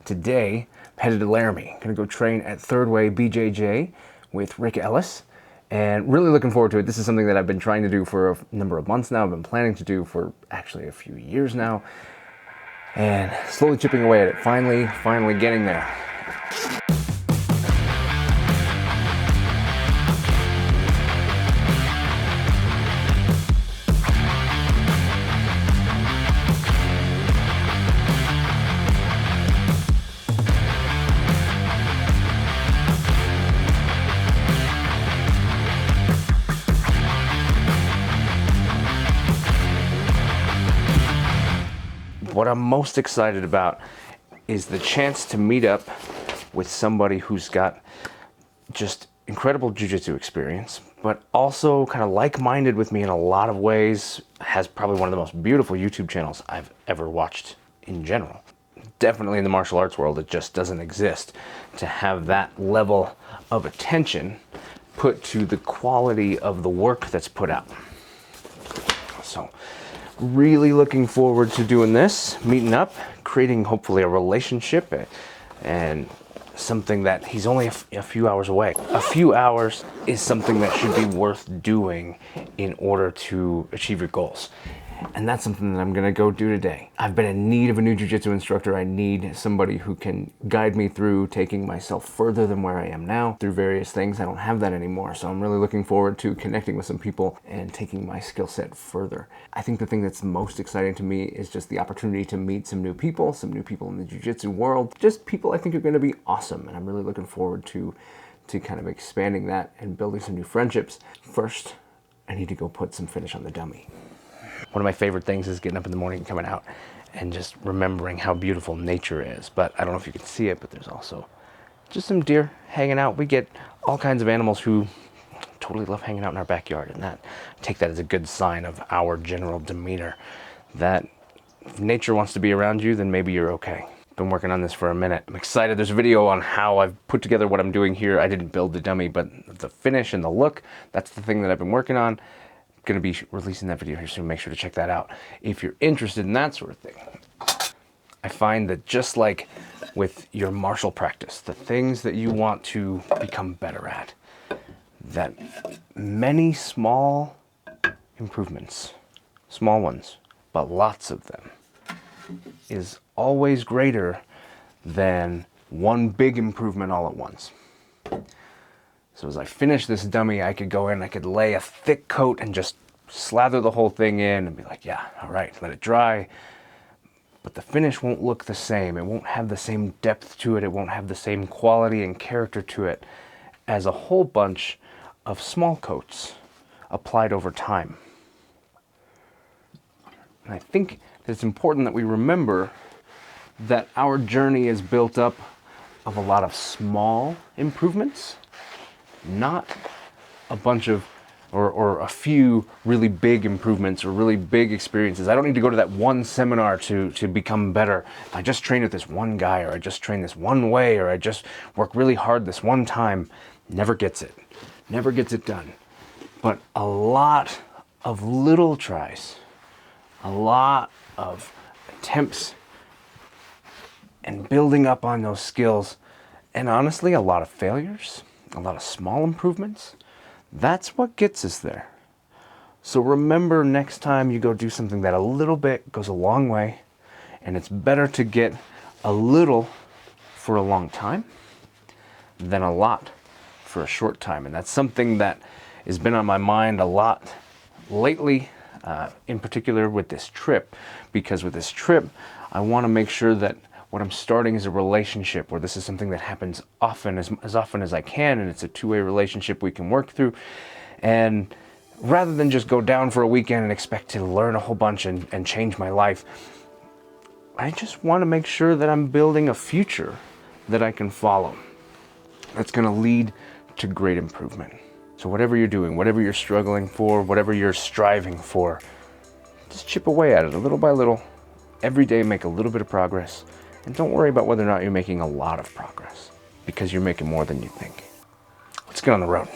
Today, I'm headed to Laramie. I'm gonna go train at Third Way BJJ with Ellis, and really looking forward to it. This is something that I've been trying to do for a number of months now. I've been planning to do for actually a few years now, and slowly chipping away at it. Finally getting there. What I'm most excited about is the chance to meet up with somebody who's got just incredible jiu-jitsu experience, but also kind of like-minded with me in a lot of ways, has probably one of the most beautiful YouTube channels I've ever watched in general. Definitely in the martial arts world, it just doesn't exist to have that level of attention put to the quality of the work that's put out. So, really looking forward to doing this, meeting up, creating hopefully a relationship and something that he's only a few hours away. A few hours is something that should be worth doing in order to achieve your goals. And that's something that I'm gonna go do today. I've been in need of a new jiu-jitsu instructor. I need somebody who can guide me through taking myself further than where I am now through various things. I don't have that anymore. So I'm really looking forward to connecting with some people and taking my skill set further. I think the thing that's most exciting to me is just the opportunity to meet some new people in the jiu-jitsu world. Just people I think are gonna be awesome. And I'm really looking forward to kind of expanding that and building some new friendships. First, I need to go put some finish on the dummy. One of my favorite things is getting up in the morning and coming out and just remembering how beautiful nature is. But I don't know if you can see it, but there's also just some deer hanging out. We get all kinds of animals who totally love hanging out in our backyard, and I take that as a good sign of our general demeanor, that if nature wants to be around you, then maybe you're okay. Been working on this for a minute. I'm excited. There's a video on how I've put together what I'm doing here. I didn't build the dummy, but the finish and the look, that's the thing that I've been working on. Going to be releasing that video here soon. Make sure to check that out if you're interested in that sort of thing. I find that just like with your martial practice, the things that you want to become better at, that many small improvements, small ones, but lots of them, is always greater than one big improvement all at once. So as I finish this dummy, I could go in, I could lay a thick coat and just slather the whole thing in and be like, yeah, all right, let it dry. But the finish won't look the same. It won't have the same depth to it. It won't have the same quality and character to it as a whole bunch of small coats applied over time. And I think that it's important that we remember that our journey is built up of a lot of small improvements, not a bunch of or a few really big improvements or really big experiences. I don't need to go to that one seminar to become better. If I just train with this one guy, or I just train this one way, or I just work really hard this one time, never gets it done. But a lot of little tries, a lot of attempts, and building up on those skills, and honestly, a lot of failures, a lot of small improvements, that's what gets us there. So remember, next time you go do something, that a little bit goes a long way, and it's better to get a little for a long time than a lot for a short time. And that's something that has been on my mind a lot lately, in particular with this trip, because with this trip, I want to make sure that what I'm starting is a relationship where this is something that happens often, as often as I can, and it's a two-way relationship we can work through. And rather than just go down for a weekend and expect to learn a whole bunch and change my life, I just want to make sure that I'm building a future that I can follow, that's going to lead to great improvement. So whatever you're doing, whatever you're struggling for, whatever you're striving for, just chip away at it a little by little. Every day make a little bit of progress. And don't worry about whether or not you're making a lot of progress, because you're making more than you think. Let's get on the road.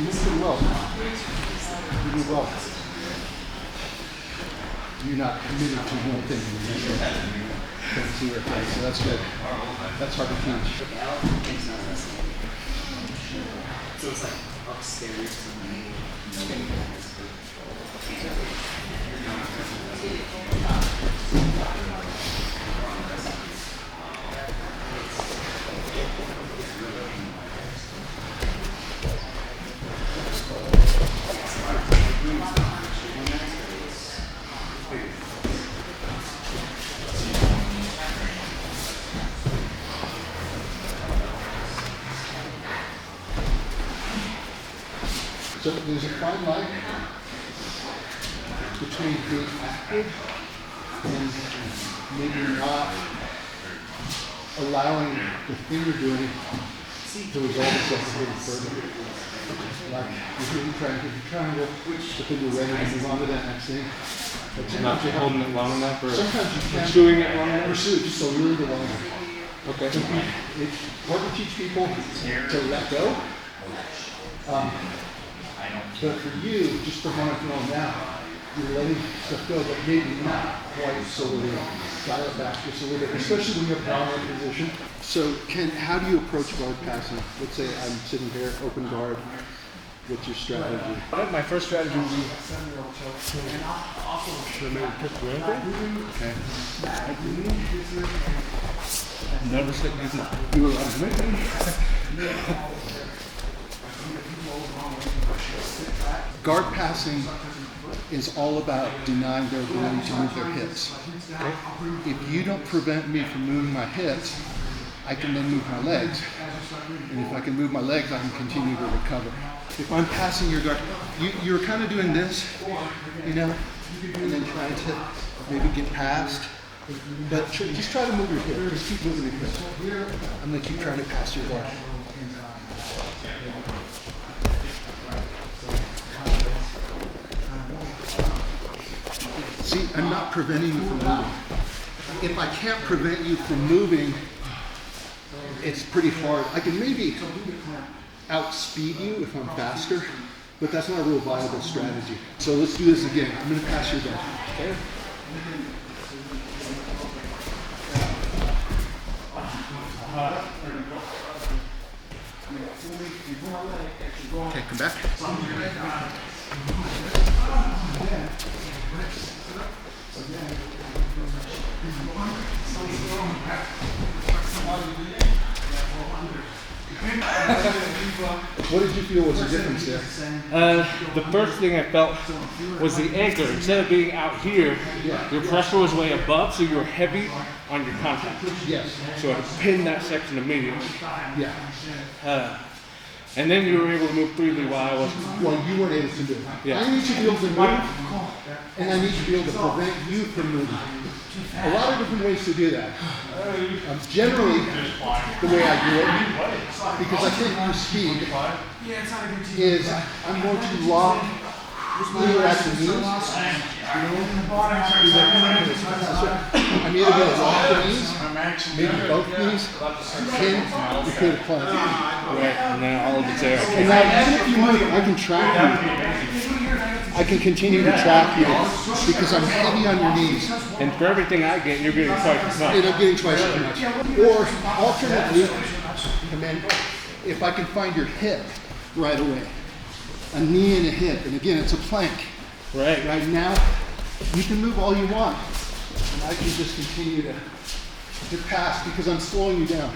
You did pretty well. You did well. You're not committed to one thing. Can't see your face, so that's good. That's hard to teach. So it's like upstairs from me. So there's a fine line between being active and maybe not allowing the thing you're doing to resolve itself a little further. Like you're trying to do the triangle, but then you're ready to move on to that next thing. But Not holding it long enough, or sometimes you can't pursuing it long enough? pursue it just a little bit longer. Okay. It's important to teach people to let go. But for you, just from what I'm feeling now, you're letting stuff go, but maybe not quite so little. Dial it back just a little bit, especially when you're in a dominant position. So, Ken, how do you approach guard passing? Let's say I'm sitting here, open guard. What's your strategy? My first strategy would be Okay. never stick these in. Do a lot of guard passing is all about denying their ability to move their hips. Okay? If you don't prevent me from moving my hips, I can then move my legs. And if I can move my legs, I can continue to recover. If I'm passing your guard, you're kind of doing this, you know, and then trying to maybe get past. But just try to move your hips. Just keep moving your hips. I'm going to keep trying to pass your guard. See, I'm not preventing you from moving. If I can't prevent you from moving, it's pretty hard. I can maybe outspeed you if I'm faster, but that's not a real viable strategy. So let's do this again. I'm going to pass your guard. Okay? back. What did you feel was the difference there? The first thing I felt was the anchor. Instead of being out here, your pressure was way above, so you were heavy on your contact. Yes. So I pinned that section immediately. Yeah. And then you were able to move freely while I was. Well, you weren't able to do it. Yeah. I need to be able to move, and I need to be able to prevent you from moving. A lot of different ways to do that. Generally, the way I do it, because I think your speed is I'm going to lock either at the knees. I'm either going to lock the knees, maybe both knees, pin, or create a plank. Right, and then all of it's there. And now, even if you move, I can track you. I can continue to track you because I'm heavy on your knees. And for everything I get, you're getting twice as much. And I'm getting twice as much. Or alternately, and then if I can find your hip right away, a knee and a hip, and again, it's a plank. Right. Right now, you can move all you want, and I can just continue to pass because I'm slowing you down.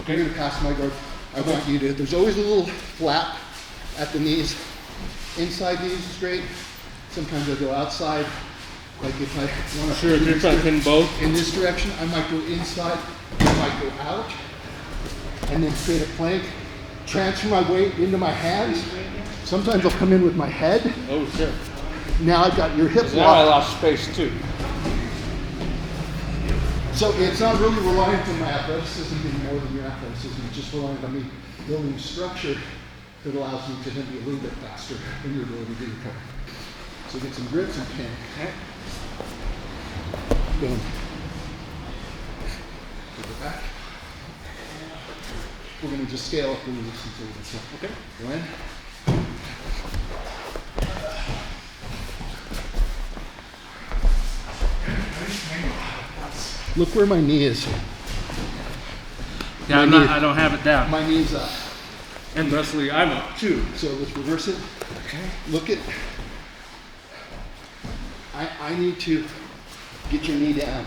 Okay. You're gonna pass my guard. I want you to. There's always a little flap at the knees. Inside knees is great. Sometimes I go outside. Like if I want to. Sure, if you're trying to pin both. In this direction, I might go inside. I might go out, and then create a plank. Transfer my weight into my hands. Sometimes I'll come in with my head. Oh, sure. Now I've got your hip Now I locked. lost space too. So it's not really reliant on my athleticism being more than your athleticism. It's just reliant on me building structure that allows me to then be a little bit faster than your ability to do your cover. So get some grips and pin. Okay. Boom. Take it back. We're going to just scale up the resistance a little bit. So, Okay. go in. Look where my knee is. Yeah, I don't have it down. My knee's up. And Leslie, I'm up too. So let's reverse it. Okay. Look at. I need to get your knee down.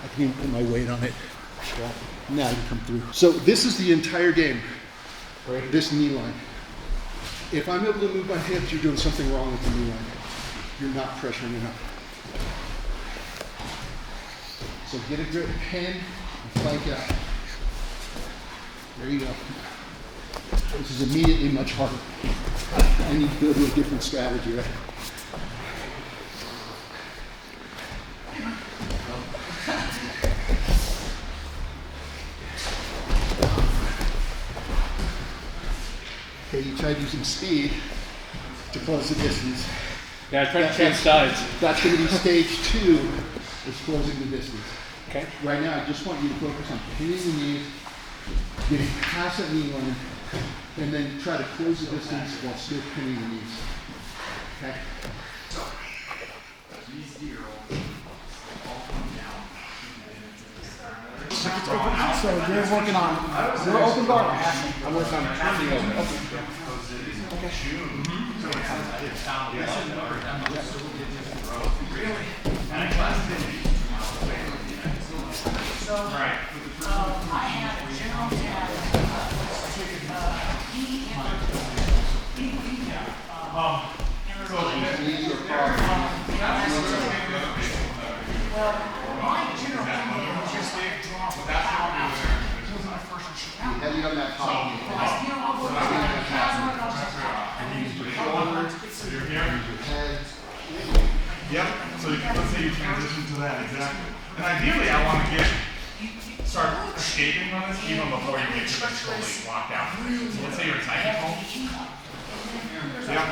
I can even put my weight on it. Now you come through. So this is the entire game. Right. This knee line. If I'm able to move my hips, you're doing something wrong with the knee line. You're not pressuring enough. So get a grip, pin, and flank out. There you go. This is immediately much harder. I need to go to a different strategy, right? Okay, you tried using speed to close the distance. Yeah, I tried to change sides. That's going to be stage 2, is closing the distance. Okay. Right now, I just want you to focus on pinning the knees, getting past that knee line, and then try to close the distance while still pinning the knees. Okay? So you're working on your open guard or passing? I'm working on turning over. I had a general tab. My general tab was just like a drop of power. It was my first shoot out. Heavy on that top. I'll go Yep. So let's say you transition to that, exactly. And ideally, I want to start escaping on this even before you get totally locked out. So let's say you're tight home. Yep.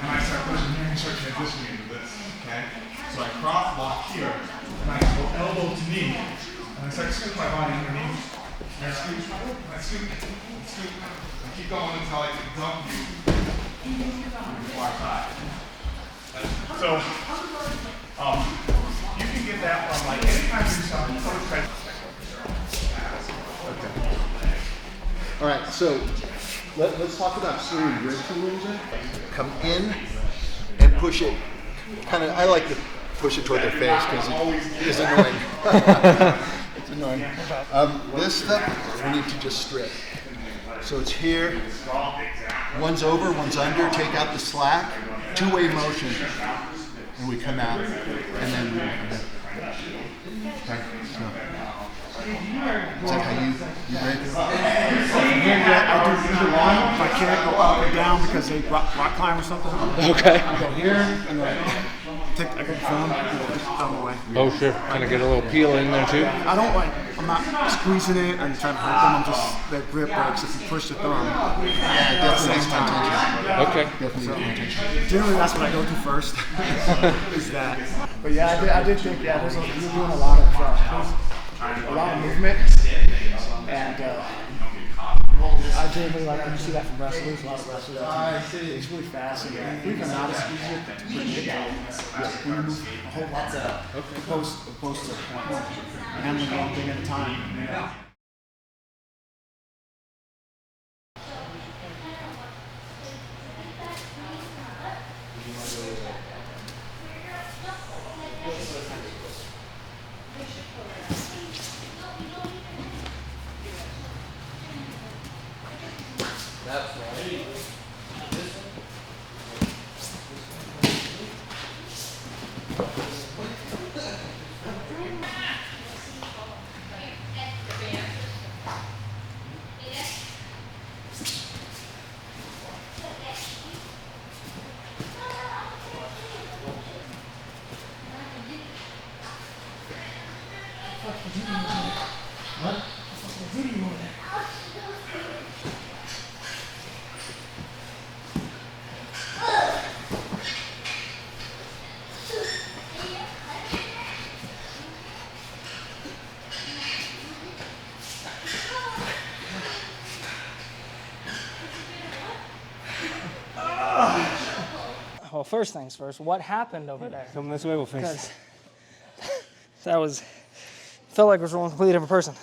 And I start pushing here and start transitioning into this. Okay. So I cross lock here, and I go elbow to knee, and I start scooping my body underneath. And I scoop, and I scoop, and scoop. I keep going until I can dump you. Far side. So, you can get that from like anytime you're something. All right, so Let's talk about steering ribs a little bit. Come in and push it. Kind of, I like to push it toward their face because it is annoying. It's annoying. This stuff, we need to just strip. So it's here. One's over, one's under. Take out the slack. Two-way motion. And we come out. And then we come in. Okay. So. Is that how you break it? I do either one. If I can't go up and down because they rock climb or something, Okay. I go here and then I go film, just out of the way. Oh, sure. Kind of get a little peel in there too. I don't like, I'm not squeezing it and trying to hurt them. I'm just, their grip breaks if you push the thumb. Yeah, definitely my attention. Okay. Definitely my attention. Generally, that's what I go to first, is that. But yeah, I did think, yeah, you're doing a lot of movement, and I generally like when you see that from wrestlers, a lot of wrestlers. It's really fast, and we can not as easy to predict when you move a whole lot opposed to handling one thing at a time. You know? Well, first things first, what happened over there? Come this way, we'll finish. Because that felt like it was a completely different person.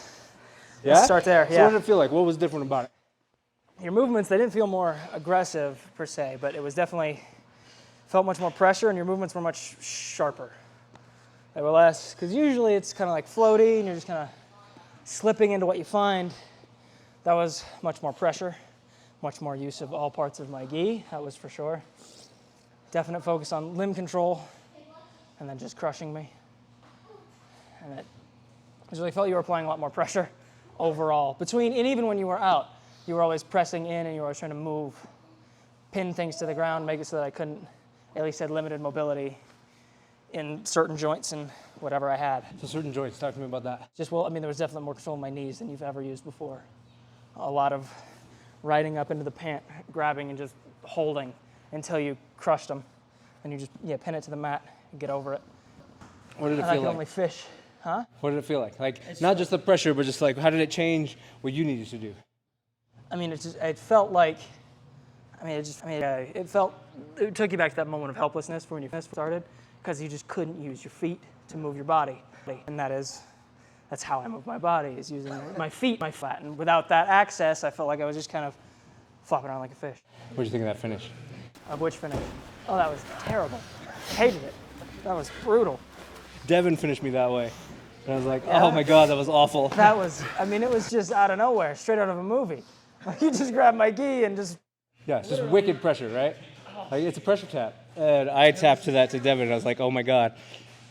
Yeah? Let's start there, So yeah. what did it feel like? What was different about it? Your movements, they didn't feel more aggressive per se, but it was definitely, felt much more pressure and your movements were much sharper. They were less, because usually it's kind of like floaty and you're just kind of slipping into what you find. That was much more pressure, much more use of all parts of my gi, that was for sure. Definite focus on limb control and then just crushing me. And it really felt you were applying a lot more pressure overall. And even when you were out, you were always pressing in and you were always trying to move, pin things to the ground, make it so that I couldn't, at least had limited mobility in certain joints and whatever I had. So certain joints, talk to me about that. There was definitely more control in my knees than you've ever used before. A lot of riding up into the pant, grabbing and just holding until you crushed them. And you just, pin it to the mat and get over it. What did it And I feel can like? only fish. Huh? What did it feel like? Like, not just the pressure, but just like, how did it change what you needed to do? It felt like, it took you back to that moment of helplessness when you first started, because you just couldn't use your feet to move your body. And that's how I move my body, is using my feet, my flat. And without that access, I felt like I was just kind of flopping around like a fish. What did you think of that finish? Of which finish? Oh, that was terrible. Hated it. That was brutal. Devin finished me that way. And I was like, oh my God, that was awful. That was, it was just out of nowhere, straight out of a movie. You just grabbed my gi and just... Yeah, it's just wicked pressure, right? Like, it's a pressure tap. And I tapped to Devin, and I was like, oh my God.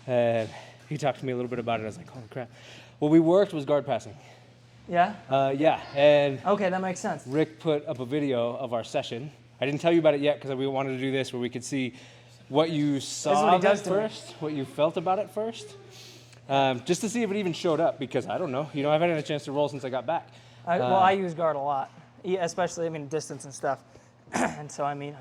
And he talked to me a little bit about it. I was like, holy crap. What we worked was guard passing. Yeah? Yeah, and Okay, that makes sense. Rick put up a video of our session. I didn't tell you about it yet because we wanted to do this where we could see what you saw what he does to me. first, what you felt about it first, just to see if it even showed up, because I don't know. I haven't had a chance to roll since I got back. I use guard a lot, especially, distance and stuff. And so, you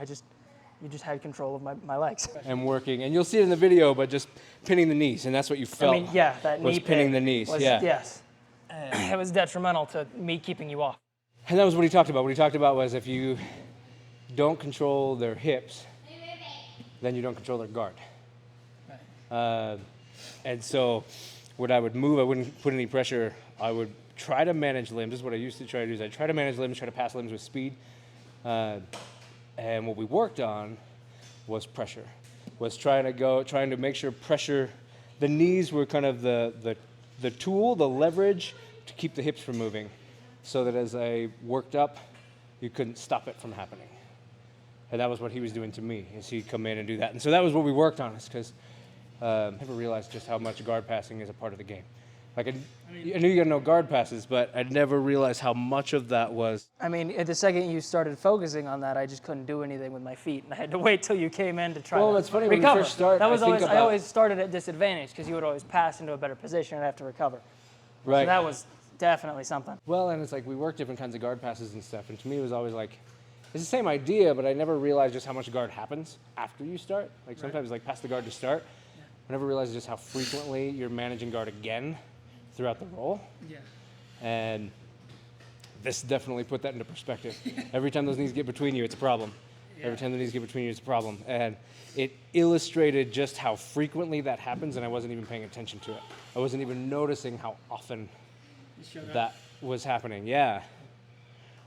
just had control of my legs. And working, and you'll see it in the video, but just pinning the knees, and that's what you felt. That was knee pinning pin the knees, was, yeah. Yes. It was detrimental to me keeping you off. And that was what he talked about. What he talked about was if you don't control their hips, then you don't control their guard. And so when I would move, I wouldn't put any pressure. I would try to manage limbs. This is what I used to try to do. Is I try to manage limbs, try to pass limbs with speed, And what we worked on was pressure, was trying to make sure pressure, the knees were kind of the tool, the leverage to keep the hips from moving, so that as I worked up, you couldn't stop it from happening. And that was what he was doing to me, is he'd come in and do that. And so that was what we worked on, is because I never realized just how much guard passing is a part of the game. Like, I knew you gotta know guard passes, but I never realized how much of that was. I mean, at the second you started focusing on that, I just couldn't do anything with my feet, and I had to wait till you came in to try Well, to it's funny, when you recover. first start, that was I think always, I about- always started at disadvantage, because you would always pass into a better position and have to recover. Right. So that was definitely something. Well, and it's like we work different kinds of guard passes and stuff, and to me it was always like, it's the same idea, but I never realized just how much guard happens after you start. Like sometimes like pass the guard to start. I never realized just how frequently you're managing guard again throughout the roll. Yeah. And this definitely put that into perspective. Every time those knees get between you, it's a problem. Every time the knees get between you, it's a problem. And it illustrated just how frequently that happens, and I wasn't even paying attention to it. I wasn't even noticing how often that was happening. Yeah.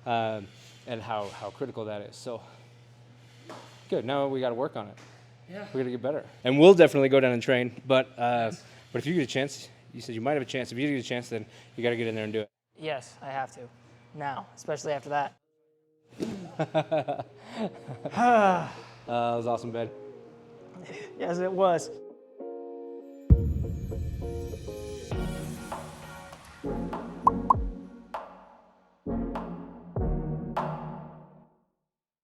And how critical that is. So, good. Now we got to work on it. Yeah. We got to get better. And we'll definitely go down and train. But if you get a chance, you said you might have a chance. If you get a chance, then you got to get in there and do it. Yes, I have to. Now, especially after that. That was awesome, Ben. Yes, it was.